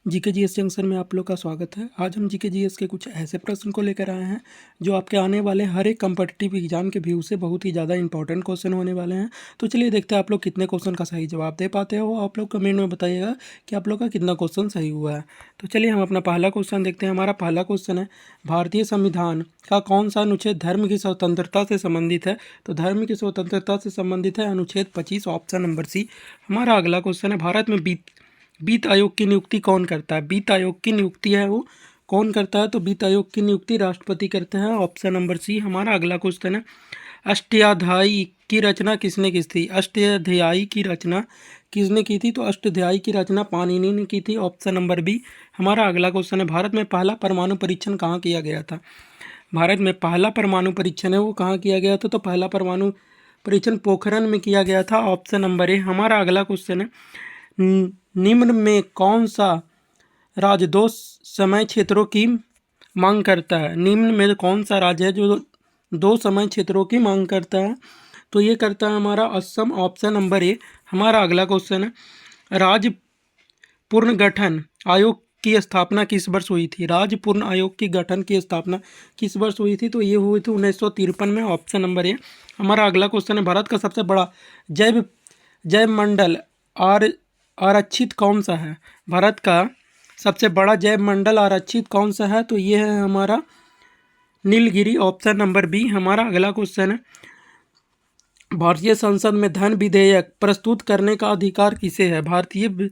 GK GS junction में आप लोग का स्वागत है। आज हम जीके जीएस के कुछ ऐसे प्रश्न को लेकर आए हैं जो आपके आने वाले हर एक कम्पिटिटिव एग्जाम के व्यू से बहुत ही ज़्यादा इंपॉर्टेंट क्वेश्चन होने वाले हैं। तो चलिए देखते हैं आप लोग कितने क्वेश्चन का सही जवाब दे पाते हो। आप लोग कमेंट में बताइएगा कि आप लोग का कितना क्वेश्चन सही हुआ है। तो चलिए हम अपना पहला क्वेश्चन देखते हैं। हमारा पहला क्वेश्चन है, भारतीय संविधान का कौन सा अनुच्छेद धर्म की स्वतंत्रता से संबंधित है? तो धर्म की स्वतंत्रता से संबंधित है अनुच्छेद 25, ऑप्शन नंबर सी। हमारा अगला क्वेश्चन है, भारत में वित्त आयोग की नियुक्ति कौन करता है? वित्त आयोग की नियुक्ति है वो कौन करता है? तो वित्त आयोग की नियुक्ति राष्ट्रपति करते हैं, ऑप्शन नंबर सी। हमारा अगला क्वेश्चन है, अष्टाध्यायी की रचना किसने की थी? अष्टाध्यायी की रचना किसने की थी? तो अष्टाध्यायी की रचना पाणिनि ने की थी, ऑप्शन नंबर बी। हमारा अगला क्वेश्चन है, भारत में पहला परमाणु परीक्षण कहाँ किया गया था? भारत में पहला परमाणु परीक्षण है वो कहाँ किया गया था? तो पहला परमाणु परीक्षण पोखरण में किया गया था, ऑप्शन नंबर ए। हमारा अगला क्वेश्चन है, निम्न में कौन सा राज्य दो समय क्षेत्रों की मांग करता है? निम्न में कौन सा राज्य है जो दो समय क्षेत्रों की मांग करता है? तो ये करता है हमारा असम, ऑप्शन नंबर ए। हमारा अगला क्वेश्चन है, राज्य पुनर्गठन आयोग की स्थापना किस वर्ष हुई थी? राज्य पूर्ण आयोग की गठन की स्थापना किस वर्ष हुई थी? तो ये हुई थी 1953 में, ऑप्शन नंबर ए। हमारा अगला क्वेश्चन है, भारत का सबसे बड़ा जैव जैव मंडल आरक्षित कौन सा है? भारत का सबसे बड़ा जैव मंडल आरक्षित कौन सा है? तो ये है हमारा नीलगिरी, ऑप्शन नंबर बी। हमारा अगला क्वेश्चन है, भारतीय संसद में धन विधेयक प्रस्तुत करने का अधिकार किसे है? भारतीय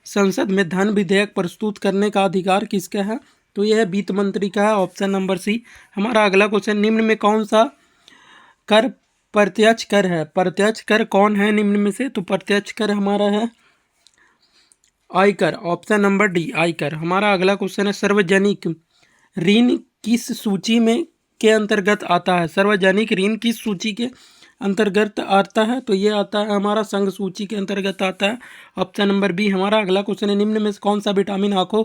संसद में धन विधेयक प्रस्तुत करने का अधिकार किसका है? तो यह है वित्त मंत्री का है, ऑप्शन नंबर सी। हमारा अगला क्वेश्चन, निम्न में कौन सा कर प्रत्यक्ष कर है? प्रत्यक्ष कर कौन है निम्न में से? तो प्रत्यक्ष कर हमारा है आयकर, ऑप्शन नंबर डी, आयकर। हमारा अगला क्वेश्चन है, सार्वजनिक ऋण किस सूची में के अंतर्गत आता है? सार्वजनिक ऋण किस सूची के अंतर्गत आता है? तो ये आता है हमारा संघ सूची के अंतर्गत आता है, ऑप्शन नंबर बी। हमारा अगला क्वेश्चन है, निम्न में से कौन सा विटामिन आँखों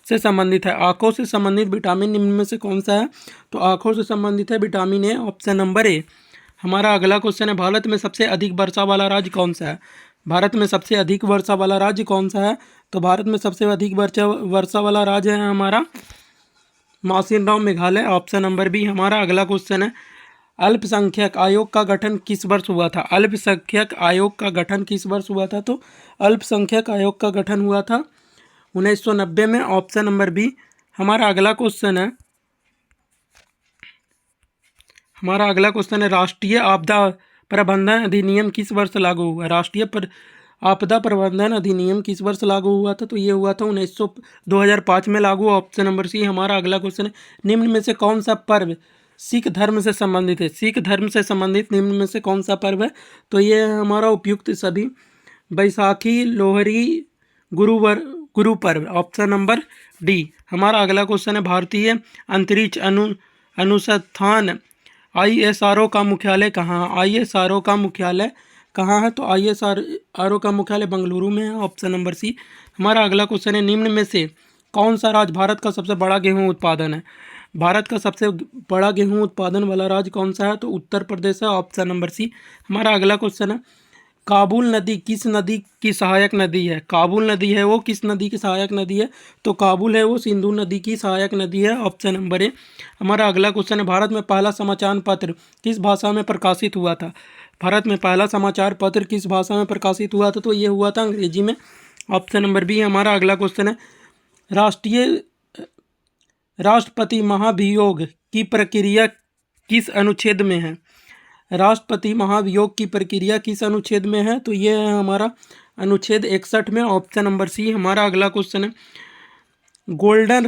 से संबंधित है? आँखों से संबंधित विटामिन निम्न में से कौन सा है? तो आँखों से संबंधित है vitamin A, option number A. हमारा अगला क्वेश्चन है, भारत में सबसे अधिक वर्षा वाला राज्य कौन सा है? भारत में सबसे अधिक वर्षा वाला राज्य कौन सा है? तो भारत में सबसे अधिक वर्षा वाला राज्य है हमारा माउसिनराम, मेघालय, ऑप्शन नंबर बी। हमारा अगला क्वेश्चन है, अल्पसंख्यक आयोग का गठन किस वर्ष हुआ था? अल्पसंख्यक आयोग का गठन किस वर्ष हुआ था? तो अल्पसंख्यक आयोग का गठन हुआ था 1990 में, ऑप्शन नंबर बी। हमारा अगला क्वेश्चन है, राष्ट्रीय आपदा प्रबंधन अधिनियम किस वर्ष लागू हुआ? आपदा प्रबंधन अधिनियम किस वर्ष लागू हुआ था? तो ये हुआ था 2005 में लागू, ऑप्शन नंबर सी। हमारा अगला क्वेश्चन है, निम्न में से कौन सा पर्व सिख धर्म से संबंधित है? सिख धर्म से संबंधित निम्न में से कौन सा पर्व है? तो ये है हमारा उपयुक्त सभी, Baisakhi, Lohri, Guru Parv, option number D. हमारा अगला क्वेश्चन है, भारतीय अंतरिक्ष अनुसंधान ISRO का मुख्यालय कहाँ है? ISRO का मुख्यालय कहाँ है? तो ISRO का मुख्यालय बेंगलुरु में है, ऑप्शन नंबर सी। हमारा अगला क्वेश्चन है, निम्न में से कौन सा राज्य भारत का सबसे बड़ा गेहूं उत्पादन है? भारत का सबसे बड़ा गेहूं उत्पादन वाला राज्य कौन सा है? तो उत्तर प्रदेश है, ऑप्शन नंबर सी। हमारा अगला क्वेश्चन है, काबुल नदी किस नदी की सहायक नदी है? काबुल नदी है वो किस नदी की सहायक नदी है? तो काबुल है वो सिंधु नदी की सहायक नदी है, ऑप्शन नंबर ए। हमारा अगला क्वेश्चन है, भारत में पहला समाचार पत्र किस भाषा में प्रकाशित हुआ था? भारत में पहला समाचार पत्र किस भाषा में प्रकाशित हुआ था? तो ये हुआ था अंग्रेजी में, ऑप्शन नंबर बी। हमारा अगला क्वेश्चन है, राष्ट्रपति महाभियोग की प्रक्रिया किस अनुच्छेद में है? राष्ट्रपति महाभियोग की प्रक्रिया किस अनुच्छेद में है? तो ये है हमारा अनुच्छेद 61 में, ऑप्शन नंबर सी। हमारा अगला क्वेश्चन है, गोल्डन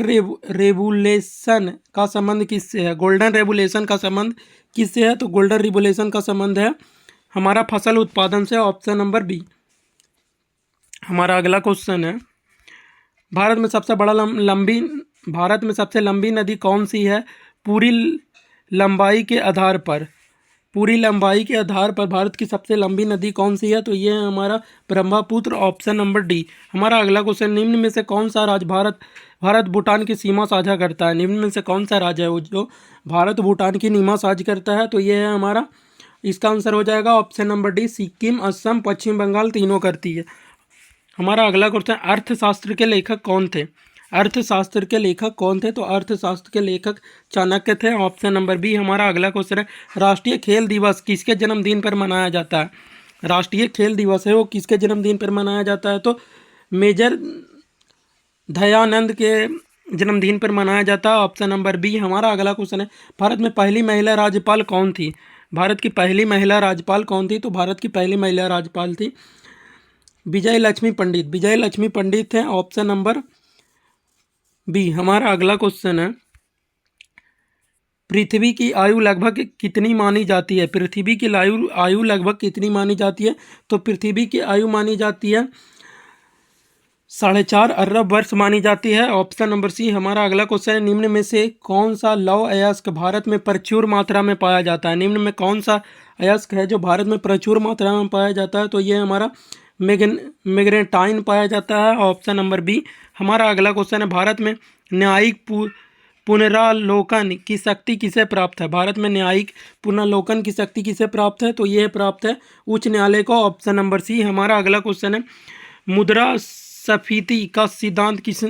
रेवुलेशन का संबंध किससे है? गोल्डन रेवुलेशन का संबंध किससे है? तो गोल्डन रेवुलेशन का संबंध है हमारा फसल उत्पादन से, ऑप्शन नंबर बी। हमारा अगला क्वेश्चन है, भारत में सबसे बड़ा भारत में सबसे लंबी नदी कौन सी है? लंबाई के आधार पर पूरी लंबाई के आधार पर भारत की सबसे लंबी नदी कौन सी है? तो ये है हमारा ब्रह्मपुत्र, ऑप्शन नंबर डी। हमारा अगला क्वेश्चन, निम्न में से कौन सा राज्य भारत भूटान की सीमा साझा करता है? निम्न में से कौन सा राज्य है वो जो भारत भूटान की सीमा साझा करता है? तो ये है हमारा, इसका आंसर हो जाएगा option number D, Sikkim, Assam, Paschim Bangal, तीनों करती है। हमारा अगला क्वेश्चन, अर्थशास्त्र के लेखक कौन थे? अर्थशास्त्र के लेखक कौन थे? तो अर्थशास्त्र के लेखक चाणक्य थे। ऑप्शन नंबर बी हमारा अगला क्वेश्चन है, राष्ट्रीय खेल दिवस किसके जन्मदिन पर मनाया जाता है? राष्ट्रीय खेल दिवस है वो किसके जन्मदिन पर मनाया जाता है? तो मेजर दयानंद के जन्मदिन पर मनाया जाता है। ऑप्शन नंबर बी हमारा अगला क्वेश्चन है, भारत में पहली महिला राज्यपाल कौन थी? भारत की पहली महिला राज्यपाल कौन थी? तो भारत की पहली महिला राज्यपाल थी विजय लक्ष्मी पंडित। विजय लक्ष्मी पंडित थे। ऑप्शन नंबर बी हमारा अगला क्वेश्चन है, पृथ्वी की आयु लगभग कितनी मानी जाती है? पृथ्वी की आयु लगभग कितनी मानी जाती है? तो पृथ्वी की आयु मानी जाती है 4.5 अरब वर्ष मानी जाती है। ऑप्शन नंबर सी हमारा अगला क्वेश्चन है, निम्न में से कौन सा लौह अयस्क भारत में प्रचुर मात्रा में पाया जाता है? निम्न में कौन सा अयस्क है जो भारत में प्रचुर मात्रा में पाया जाता है? तो ये हमारा मैग्नेटाइन पाया जाता है। ऑप्शन नंबर बी हमारा अगला क्वेश्चन है, भारत में न्यायिक पुनरावलोकन की शक्ति किसे प्राप्त है? भारत में न्यायिक पुनरावलोकन की शक्ति किसे प्राप्त है? तो यह प्राप्त है उच्च न्यायालय को। ऑप्शन नंबर सी हमारा अगला क्वेश्चन है, मुद्रास्फीति का सिद्धांत किस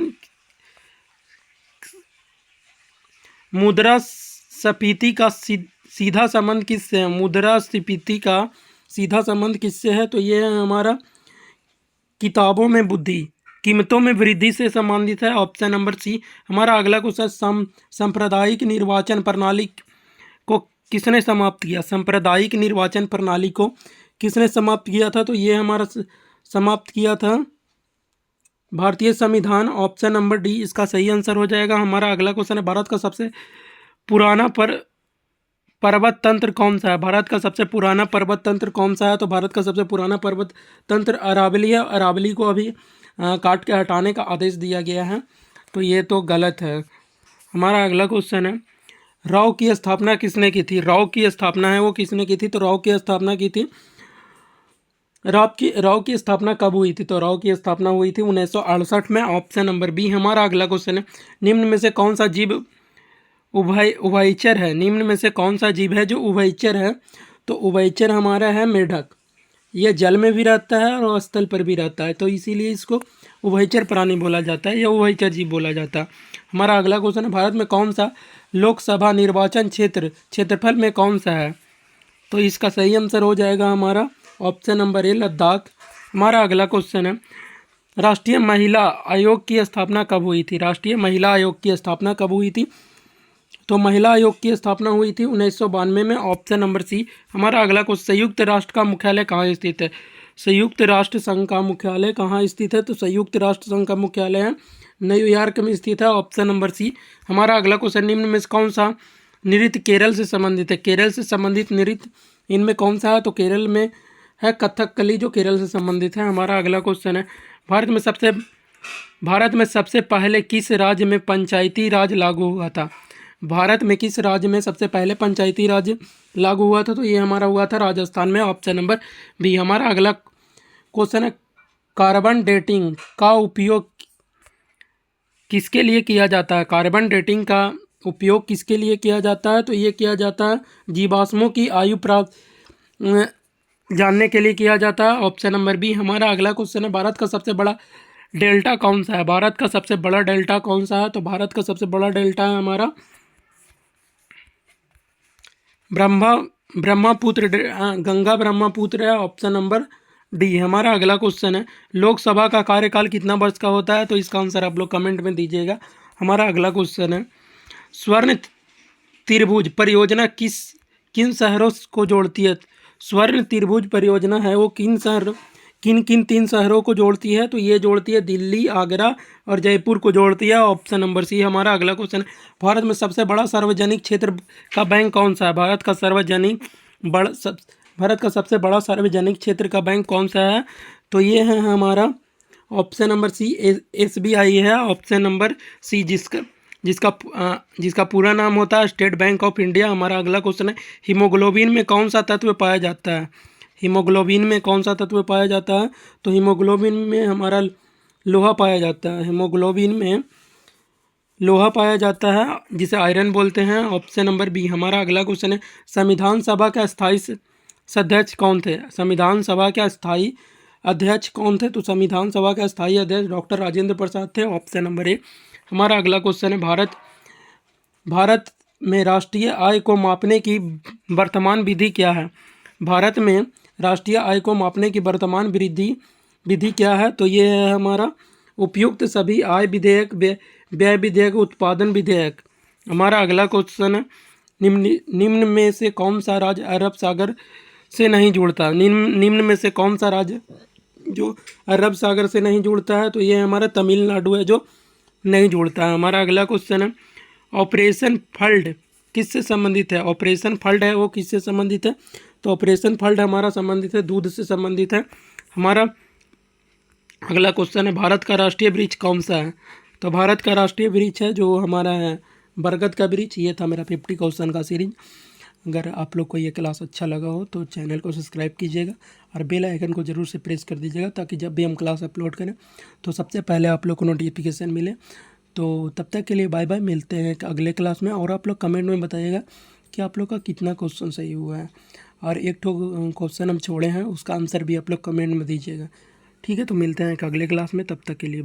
मुद्रास्फीति का सीधा संबंध किससे है? मुद्रास्फीति का सीधा संबंध किससे है? तो ये है हमारा किताबों में बुद्धि, कीमतों में वृद्धि से संबंधित है। ऑप्शन नंबर सी हमारा अगला क्वेश्चन, सांप्रदायिक निर्वाचन प्रणाली को किसने समाप्त किया? सांप्रदायिक निर्वाचन प्रणाली को किसने समाप्त किया था? तो ये हमारा समाप्त किया था भारतीय संविधान। ऑप्शन नंबर डी इसका सही आंसर हो जाएगा। हमारा अगला क्वेश्चन है, भारत का सबसे पुराना पर्वत तंत्र कौन सा है? भारत का सबसे पुराना पर्वत तंत्र कौन सा है? तो भारत का सबसे पुराना पर्वत तंत्र अरावली है। अरावली को अभी काट के हटाने का आदेश दिया गया है, तो ये तो गलत है। हमारा अगला क्वेश्चन है, रॉ की स्थापना किसने की थी? रॉ की स्थापना है वो किसने की थी? तो रॉ की स्थापना की थी, रॉ की स्थापना कब हुई थी? तो रॉ की स्थापना हुई थी 1968 में। ऑप्शन नंबर बी हमारा अगला क्वेश्चन है, निम्न में से कौन सा जीव उभयचर है? निम्न में से कौन सा जीव है जो उभयचर है? तो उभयचर हमारा है मेढक। यह जल में भी रहता है और स्थल पर भी रहता है, तो इसीलिए इसको उभयचर प्राणी बोला जाता है या उभयचर जीव बोला जाता है। हमारा अगला क्वेश्चन है, भारत में कौन सा लोकसभा निर्वाचन क्षेत्रफल में कौन सा है? तो इसका सही आंसर हो जाएगा हमारा ऑप्शन नंबर ए लद्दाख। हमारा अगला क्वेश्चन है, राष्ट्रीय महिला आयोग की स्थापना कब हुई थी? राष्ट्रीय महिला आयोग की स्थापना कब हुई थी? तो महिला आयोग की स्थापना हुई थी 1992 में। ऑप्शन नंबर सी हमारा अगला क्वेश्चन, संयुक्त राष्ट्र का मुख्यालय कहाँ स्थित है? संयुक्त राष्ट्र संघ का मुख्यालय कहाँ स्थित है? तो संयुक्त राष्ट्र संघ का मुख्यालय है न्यूयॉर्क में स्थित है। ऑप्शन नंबर सी हमारा अगला क्वेश्चन, निम्न में कौन सा नृत्य केरल से संबंधित है? केरल से संबंधित नृत्य इनमें कौन सा है? तो केरल में है कथकली, जो केरल से संबंधित है। हमारा अगला क्वेश्चन है, भारत में सबसे पहले किस राज्य में पंचायती राज लागू हुआ था? भारत में किस राज्य में सबसे पहले पंचायती राज लागू हुआ था? तो ये हमारा हुआ था राजस्थान में। ऑप्शन नंबर बी हमारा अगला क्वेश्चन है, कार्बन डेटिंग का उपयोग किसके लिए किया जाता है? कार्बन डेटिंग का उपयोग किसके लिए किया जाता है? तो ये किया जाता है जीवाश्मों की आयु प्राप्त जानने के लिए किया जाता है। ऑप्शन नंबर बी हमारा अगला क्वेश्चन है, भारत का सबसे बड़ा डेल्टा कौन सा है? भारत का सबसे बड़ा डेल्टा कौन सा है? तो भारत का सबसे बड़ा डेल्टा है हमारा ब्रह्मपुत्र, गंगा ब्रह्मपुत्र है। ऑप्शन नंबर डी हमारा अगला क्वेश्चन है, लोकसभा का कार्यकाल कितना वर्ष का होता है? तो इसका आंसर आप लोग कमेंट में दीजिएगा। हमारा अगला क्वेश्चन है, स्वर्ण त्रिभुज परियोजना किन शहरों को जोड़ती है? स्वर्ण त्रिभुज परियोजना है वो किन 3 शहरों को जोड़ती है? तो ये जोड़ती है दिल्ली, आगरा और जयपुर को जोड़ती है। ऑप्शन नंबर सी हमारा अगला क्वेश्चन है, भारत में सबसे बड़ा सार्वजनिक क्षेत्र का बैंक कौन सा है? भारत का सबसे बड़ा सार्वजनिक क्षेत्र का बैंक कौन सा है? तो ये है हमारा ऑप्शन नंबर सी SBI है। ऑप्शन नंबर सी जिसका पूरा नाम होता है स्टेट बैंक ऑफ इंडिया। हमारा अगला क्वेश्चन है, हीमोग्लोबिन में कौन सा तत्व पाया जाता है? हीमोग्लोबिन में कौन सा तत्व पाया जाता है? तो हीमोग्लोबिन में हमारा लोहा पाया जाता है। हीमोग्लोबिन में लोहा पाया जाता है जिसे आयरन बोलते हैं। ऑप्शन नंबर बी हमारा अगला क्वेश्चन है, संविधान सभा के स्थायी सदस्य कौन थे? संविधान सभा के स्थायी अध्यक्ष कौन थे? तो संविधान सभा के स्थायी अध्यक्ष डॉक्टर राजेंद्र प्रसाद थे। Option number A. हमारा अगला क्वेश्चन है, भारत में राष्ट्रीय आय को मापने की वर्तमान विधि क्या है? भारत में राष्ट्रीय आय को मापने की वर्तमान विधि क्या है? तो ये है हमारा उपयुक्त सभी आय विधेयक, व्यय विधेयक, उत्पादन विधेयक। हमारा अगला क्वेश्चन है, निम्न में से कौन सा राज्य अरब सागर से नहीं जुड़ता? निम्न में से कौन सा राज्य जो अरब सागर से नहीं जुड़ता है? तो ये हमारा तमिलनाडु है जो नहीं जुड़ता है। हमारा अगला क्वेश्चन है, ऑपरेशन फ्लड किससे संबंधित है? ऑपरेशन फ्लड है वो किससे संबंधित है? तो ऑपरेशन फ्लड हमारा संबंधित है, दूध से संबंधित है। हमारा अगला क्वेश्चन है, भारत का राष्ट्रीय वृक्ष कौन सा है? तो भारत का राष्ट्रीय वृक्ष है जो हमारा है बरगद का वृक्ष। ये था मेरा 50 क्वेश्चन का सीरीज। अगर आप लोग को ये क्लास अच्छा लगा हो तो चैनल को सब्सक्राइब कीजिएगा और बेल आइकन को ज़रूर से प्रेस कर दीजिएगा, ताकि जब भी हम क्लास अपलोड करें तो सबसे पहले आप लोग को नोटिफिकेशन मिले। तो तब तक के लिए बाय बाय, मिलते हैं अगले क्लास में। और आप लोग कमेंट में बताइएगा कि आप लोग का कितना क्वेश्चन सही हुआ है, और एक तो क्वेश्चन हम छोड़े हैं उसका आंसर भी आप लोग कमेंट में दीजिएगा। ठीक है, तो मिलते हैं एक अगले क्लास में, तब तक के लिए बाय।